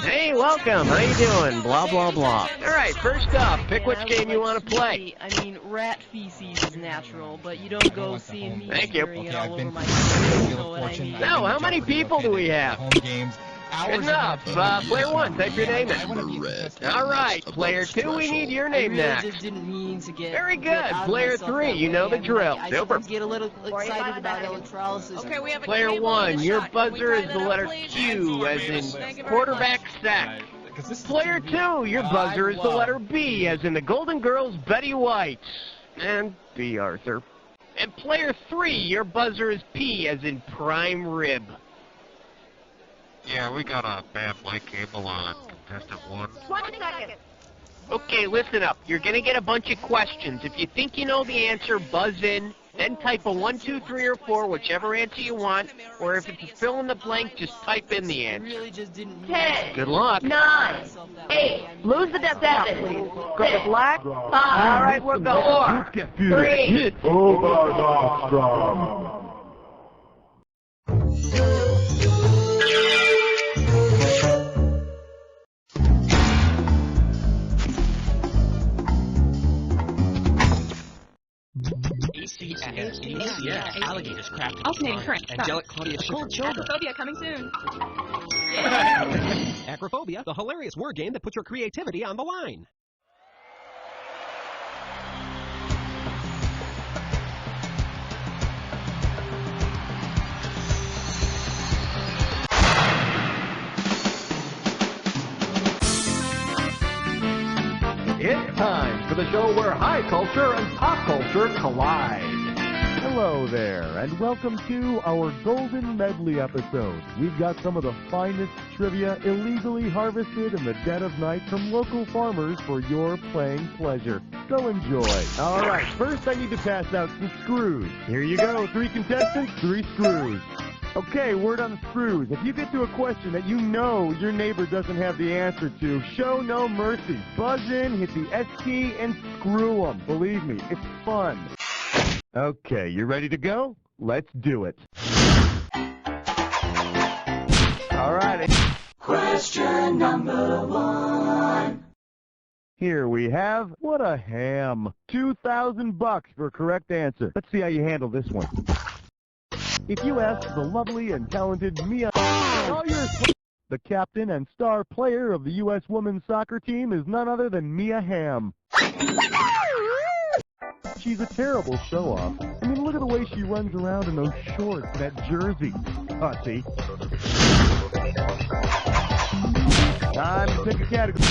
Hey, welcome. How you doing? Blah, blah, blah. All right, first up, pick which game you want to play. I mean, rat feces is natural, but you don't go seeing me smearing it all over my face, you know what I mean? Now, how many people do we have? Good enough. Player 1, type your name in. All right, Player 2, we need your name next. I just didn't mean to get Very good. Player 3, you know the drill. Super. I get a little excited about electrolysis. Okay, we have a Player 1, your buzzer is the letter Q, as in quarterback sack. Player 2, your buzzer is the letter B, as in the Golden Girls' Betty White. And B. Arthur. And Player 3, your buzzer is P, as in prime rib. Yeah, we got a bad mic cable on contestant 1. 1 second. Okay, listen up. You're gonna get a bunch of questions. If you think you know the answer, buzz in. Then type a 1, 2, 3, or 4, whichever answer you want. Or if it's a fill in the blank, just type in the answer. 10. Good luck. 9. 8. Lose the death out, please. 6. Black? 5. All right, we're going. 4. 3. Alligators crafted. Alternating current. Angelic Claudia Cold shoulder. Acrophobia coming soon. Acrophobia, the hilarious word game that puts your creativity on the line. It's time for the show where high culture and pop culture collide. Hello there, and welcome to our Golden Medley episode. We've got some of the finest trivia illegally harvested in the dead of night from local farmers for your playing pleasure. So enjoy. All right, first I need to pass out some screws. Here you go, 3 contestants, 3 screws. Okay, word on the screws. If you get to a question that you know your neighbor doesn't have the answer to, show no mercy. Buzz in, hit the S key, and screw them. Believe me, it's fun. Okay, you ready to go? Let's do it. All right. Question number 1. Here we have, what a ham. $2,000 for a correct answer. Let's see how you handle this one. If you ask the lovely and talented Mia, the captain and star player of the U.S. women's soccer team is none other than Mia Hamm. She's a terrible show-off. I mean, look at the way she runs around in those shorts and that jersey. Hussy. Time to pick a category.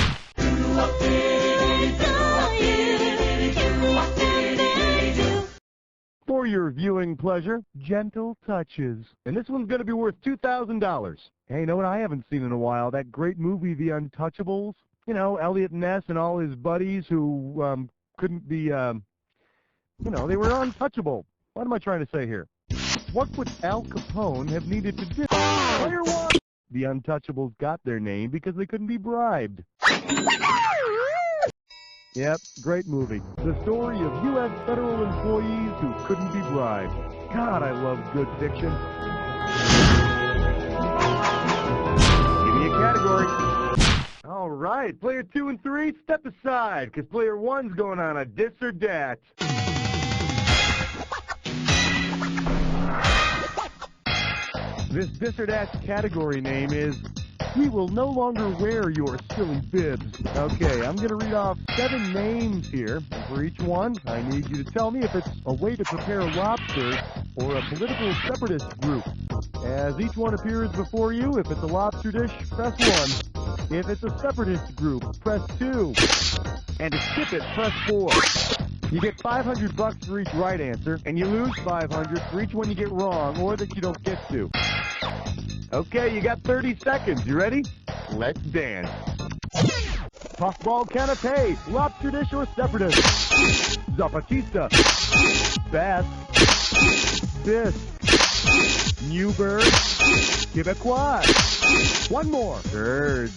For your viewing pleasure, Gentle Touches. And this one's going to be worth $2,000. Hey, you know what I haven't seen in a while? That great movie, The Untouchables. You know, Elliot Ness and all his buddies who couldn't be, you know, they were untouchable. What am I trying to say here? What would Al Capone have needed to do? Player 1! The Untouchables got their name because they couldn't be bribed. Yep, great movie. The story of U.S. federal employees who couldn't be bribed. God, I love good fiction. Give me a category. All right, player 2 and 3, step aside, because player 1's going on a dis or dat. This dis or dat category name is We Will No Longer Wear Your Silly Bibs. Okay, I'm going to read off 7 names here. For each one, I need you to tell me if it's a way to prepare lobster or a political separatist group. As each one appears before you, if it's a lobster dish, press 1. If it's a separatist group, press 2. And to skip it, press 4. You get $500 for each right answer, and you lose $500 for each one you get wrong or that you don't get to. Okay, you got 30 seconds. You ready? Let's dance. Puffball canapé, lobster dish or separatist. Zapatista. Basque. Bisque. New bird. Quebecois. One more. Bird.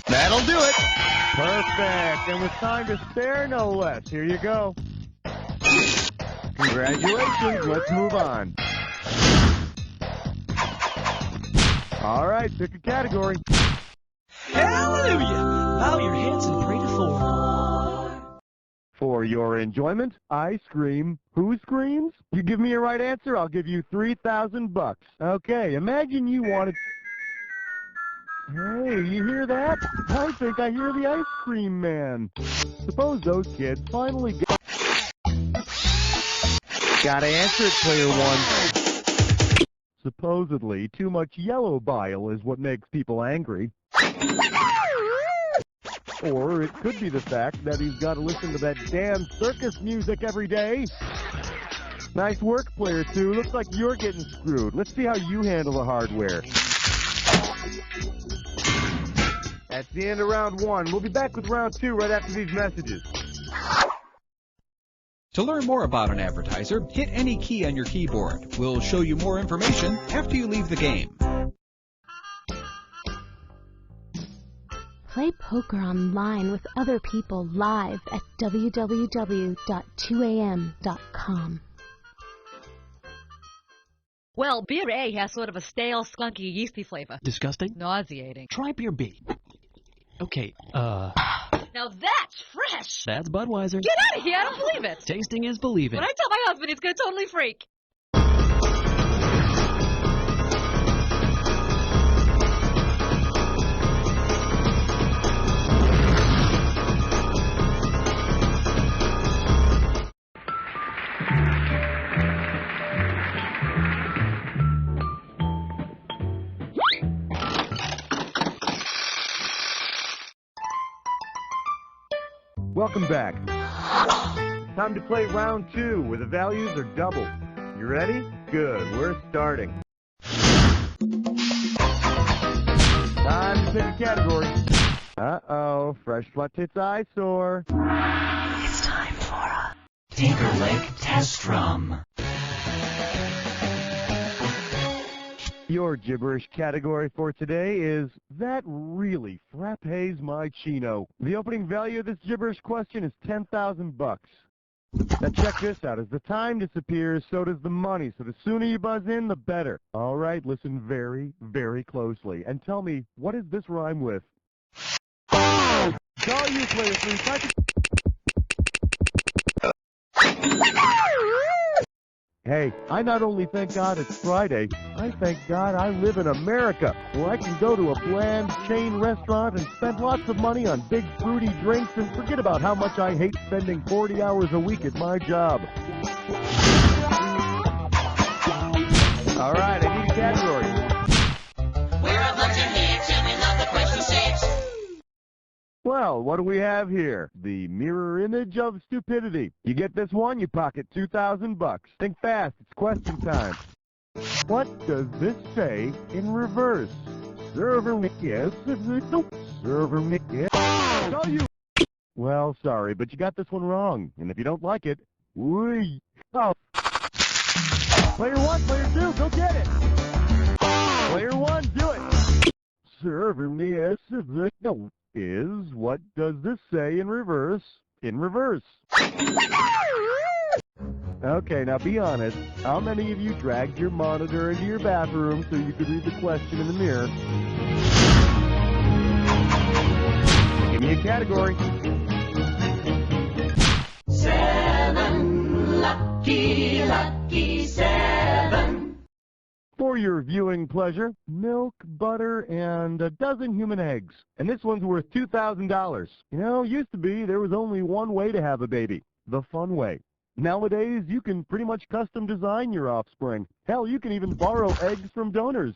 That'll do it. Perfect. And with time to spare, no less. Here you go. Congratulations. Let's move on. All right, pick a category. Hallelujah! Bow your heads and pray to 4. For your enjoyment, I scream. Who screams? You give me a right answer, I'll give you $3,000. Okay, imagine you wanted... Hey, you hear that? I think I hear the ice cream man. Suppose those kids finally get... Gotta answer it, player one. Supposedly, too much yellow bile is what makes people angry. Or it could be the fact that he's got to listen to that damn circus music every day. Nice work, player two. Looks like you're getting screwed. Let's see how you handle the hardware. That's the end of round one. We'll be back with round two right after these messages. To learn more about an advertiser, hit any key on your keyboard. We'll show you more information after you leave the game. Play poker online with other people live at www.2am.com. Well, beer A has sort of a stale, skunky, yeasty flavor. Disgusting? Nauseating. Try beer B. Okay, Now that's fresh! that's Budweiser. Get out of here! I don't believe it! Tasting is believing. When I tell my husband, he's gonna totally freak. Welcome back. Time to play round two, where the values are double. You ready? Good, we're starting. Time to pick a category. Uh-oh, fresh butt tits eyesore. It's time for a Tinkerlick Test Drum. Your gibberish category for today is, that really frappes my chino. The opening value of this gibberish question is $10,000. Now check this out. As the time disappears, so does the money. So the sooner you buzz in, the better. All right, listen very, very closely. And tell me, what does this rhyme with? It's all you, player three. Hey, I not only thank God it's Friday, I thank God I live in America, where I can go to a bland chain restaurant and spend lots of money on big fruity drinks and forget about how much I hate spending 40 hours a week at my job. All right, I need a category. We're a bunch of hicks and we love the question 6. Well, what do we have here? The mirror image of stupidity. You get this one, you pocket $2,000. Think fast, it's question time. What does this say in reverse? Server me, yes. Server me, yes. Tell you. Well, sorry, but you got this one wrong. And if you don't like it, whee. Oh. Player one, player two, go get it. Player one, do it. Server me, yes. No. Is, what does this say in reverse? In reverse. Okay, now be honest. How many of you dragged your monitor into your bathroom so you could read the question in the mirror? Give me a category. 7, lucky, lucky 7. For your viewing pleasure, milk, butter, and a dozen human eggs. And this one's worth $2,000. You know, used to be there was only one way to have a baby, the fun way. Nowadays, you can pretty much custom design your offspring. Hell, you can even borrow eggs from donors.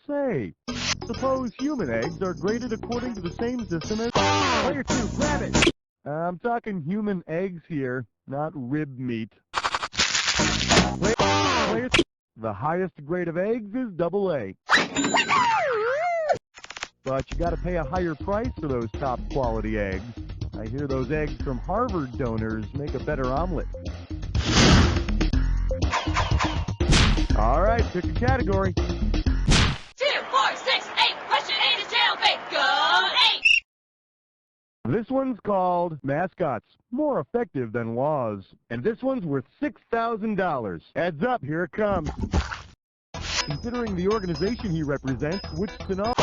Say, suppose human eggs are graded according to the same system as... Player two, grab it! I'm talking human eggs here, not rib meat. Player two. The highest grade of eggs is AA. But you gotta pay a higher price for those top quality eggs. I hear those eggs from Harvard donors make a better omelet. All right, pick a category. 2, 4, 6, 8. Question 8 is jailbait. Go 8. This one's called Mascots. More effective than laws. And this one's worth $6,000. Heads up, here it comes. Considering the organization he represents, which scenario...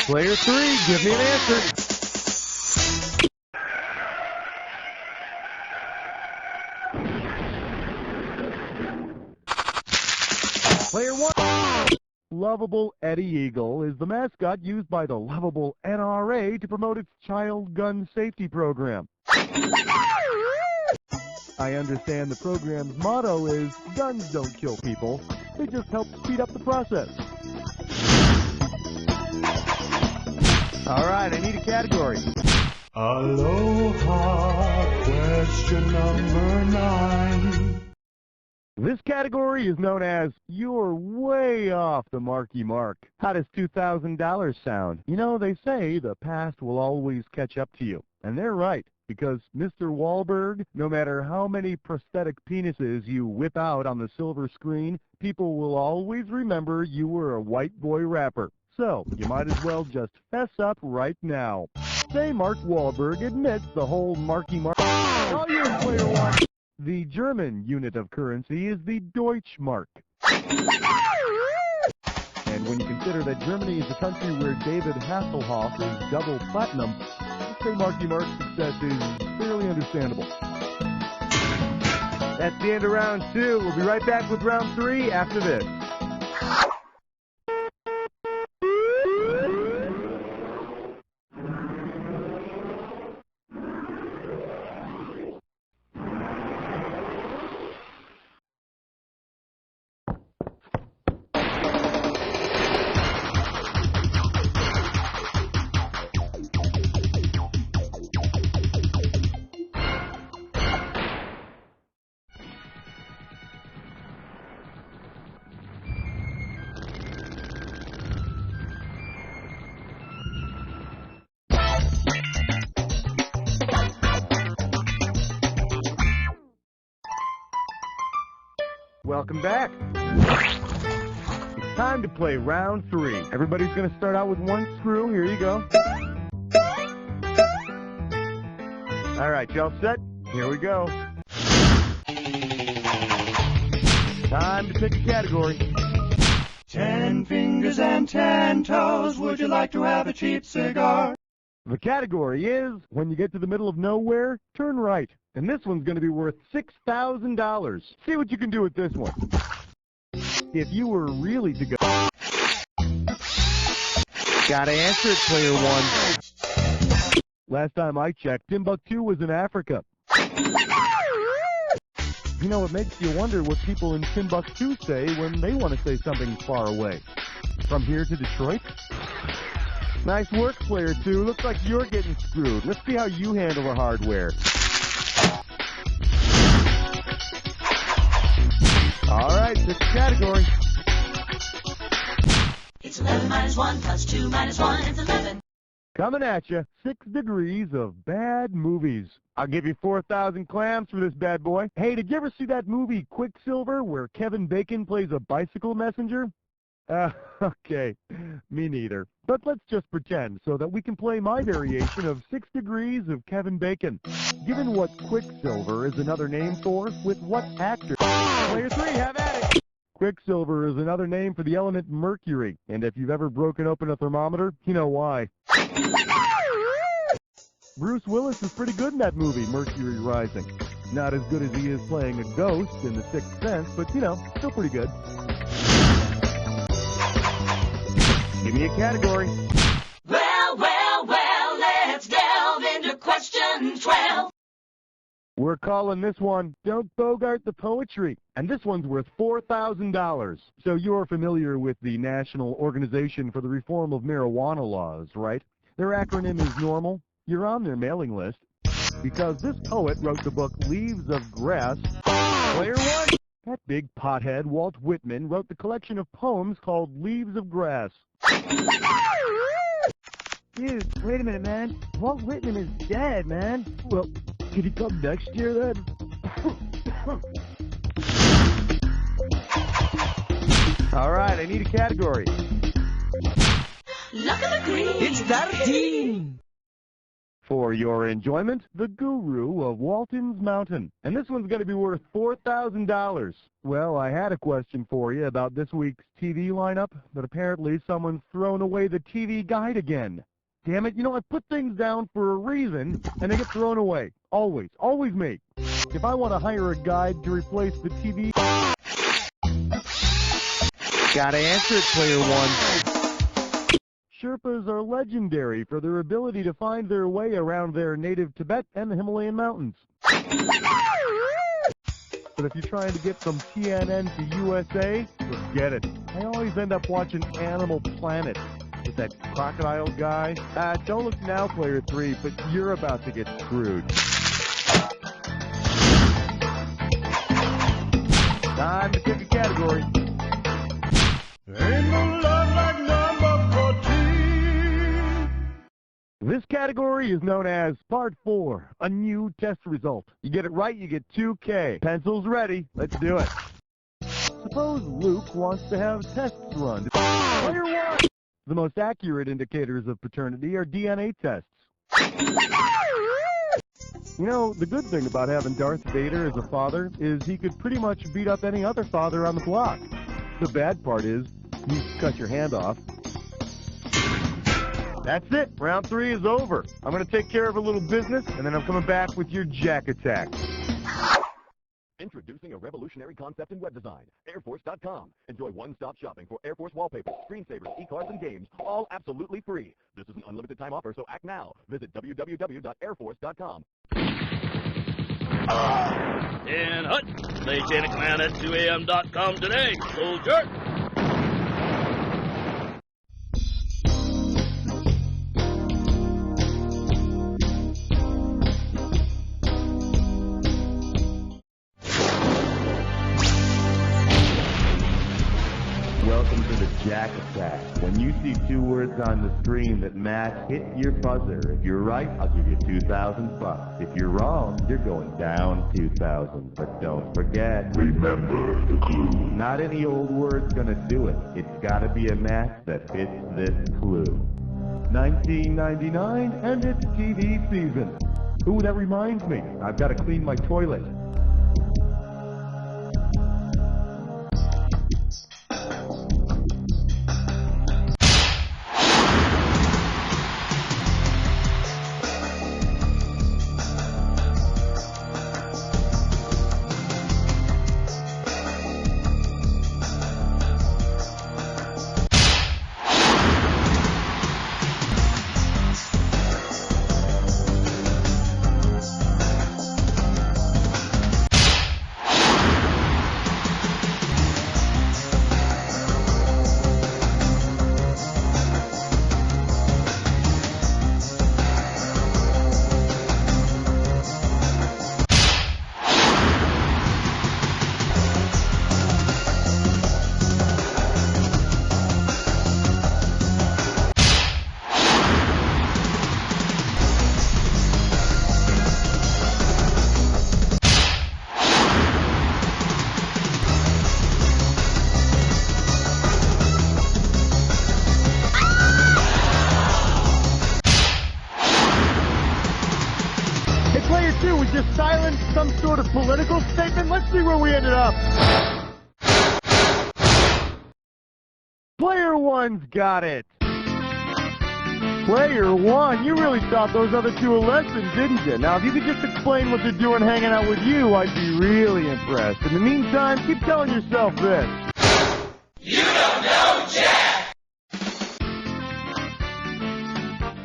Player 3, give me an answer. Player 1. Lovable Eddie Eagle is the mascot used by the lovable NRA to promote its child gun safety program. I understand the program's motto is, guns don't kill people, they just help speed up the process. Alright, I need a category. Aloha, question number 9. This category is known as, you're way off the marky mark. How does $2,000 sound? You know, they say the past will always catch up to you. And they're right, because Mr. Wahlberg, no matter how many prosthetic penises you whip out on the silver screen, people will always remember you were a white boy rapper. So, you might as well just fess up right now. Say Mark Wahlberg admits the whole marky mark. All yours, Player 1. The German unit of currency is the Deutschmark. And when you consider that Germany is a country where David Hasselhoff is double platinum, I'd say Marky Mark's success is fairly understandable. That's the end of round 2. We'll be right back with round 3 after this. Welcome back. It's time to play round 3. Everybody's going to start out with 1 screw. Here you go. All right, y'all set? Here we go. Time to pick a category. 10 fingers and 10 toes, would you like to have a cheap cigar? The category is, when you get to the middle of nowhere, turn right. And this one's going to be worth $6,000. See what you can do with this one. If you were really to go... Gotta answer it, Player 1. Last time I checked, Timbuktu was in Africa. You know, it makes you wonder what people in Timbuktu say when they want to say something far away. From here to Detroit? Nice work, Player 2. Looks like you're getting screwed. Let's see how you handle the hardware. All right, pick a category. It's 11 minus 1 plus 2 minus 1 is 11. Coming at you, 6 degrees of bad movies. I'll give you 4,000 clams for this bad boy. Hey, did you ever see that movie Quicksilver where Kevin Bacon plays a bicycle messenger? Okay, me neither. But let's just pretend so that we can play my variation of 6 degrees of Kevin Bacon. Given what Quicksilver is another name for, with what actor? Player 3, have at it! Quicksilver is another name for the element mercury, and if you've ever broken open a thermometer, you know why. Bruce Willis is pretty good in that movie, Mercury Rising. Not as good as he is playing a ghost in The Sixth Sense, but, you know, still pretty good. Give me a category. Well, let's delve into question 12. We're calling this one, Don't Bogart the Poetry. And this one's worth $4,000. So you're familiar with the National Organization for the Reform of Marijuana Laws, right? Their acronym is NORMAL. You're on their mailing list. Because this poet wrote the book Leaves of Grass. Player 1. That big pothead, Walt Whitman, wrote the collection of poems called Leaves of Grass. Dude, wait a minute, man. Walt Whitman is dead, man. Well, could he come next year, then? All right, I need a category. Look at the green. It's 13. For your enjoyment, the Guru of Walton's Mountain. And this one's going to be worth $4,000. Well, I had a question for you about this week's TV lineup, but apparently someone's thrown away the TV guide again. Damn it, you know, I put things down for a reason, and they get thrown away. Always. Always me. If I want to hire a guide to replace the TV... Gotta answer it, Player One. Sherpas are legendary for their ability to find their way around their native Tibet and the Himalayan mountains. But if you're trying to get from TNN to USA, forget it. I always end up watching Animal Planet with that crocodile guy. Don't look now, Player 3, but you're about to get screwed. Time to pick a category. Ain't no love like number 14. This category is known as Part 4, a new test result. You get it right, you get 2K. Pencils ready. Let's do it. Suppose Luke wants to have tests run. Player 1! The most accurate indicators of paternity are DNA tests. You know, the good thing about having Darth Vader as a father is he could pretty much beat up any other father on the block. The bad part is, you cut your hand off. That's it. Round 3 is over. I'm going to take care of a little business, and then I'm coming back with your jack attack. Introducing a revolutionary concept in web design, airforce.com. Enjoy one-stop shopping for Air Force wallpaper, screensavers, e-cards, and games, all absolutely free. This is an unlimited time offer, so act now. Visit www.airforce.com. In Hut, play chain of command at 2am.com today, soldier. Welcome to the Jack Attack. When you see 2 words on the screen that match, hit your buzzer. If you're right, I'll give you $2,000. If you're wrong, you're going down 2,000. But don't forget, remember the clue. Not any old word's gonna do it. It's gotta be a match that fits this clue. 1999, and it's TV season. Ooh, that reminds me. I've got to clean my toilet. Player 2 was just silent, some sort of political statement. Let's see where we ended up. Player 1's got it. Player 1, you really taught those other 2 a lesson, didn't you? Now, if you could just explain what they're doing hanging out with you, I'd be really impressed. In the meantime, keep telling yourself this. You don't know Jack!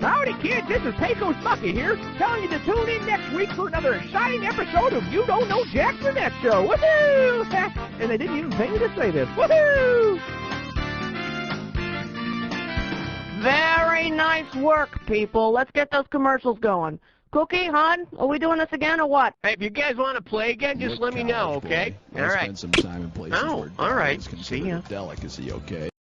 Howdy, kids. This is Pecos Bucky here, telling you to tune in next week for another exciting episode of You Don't Know Jack the Netshow. Woohoo! And they didn't even pay me to say this. Woohoo! Very nice work, people. Let's get those commercials going. Cookie, hon, are we doing this again or what? Hey, if you guys want to play again, just let me know, okay? All right. Spend some time in places where all right. is considered a delicacy, okay?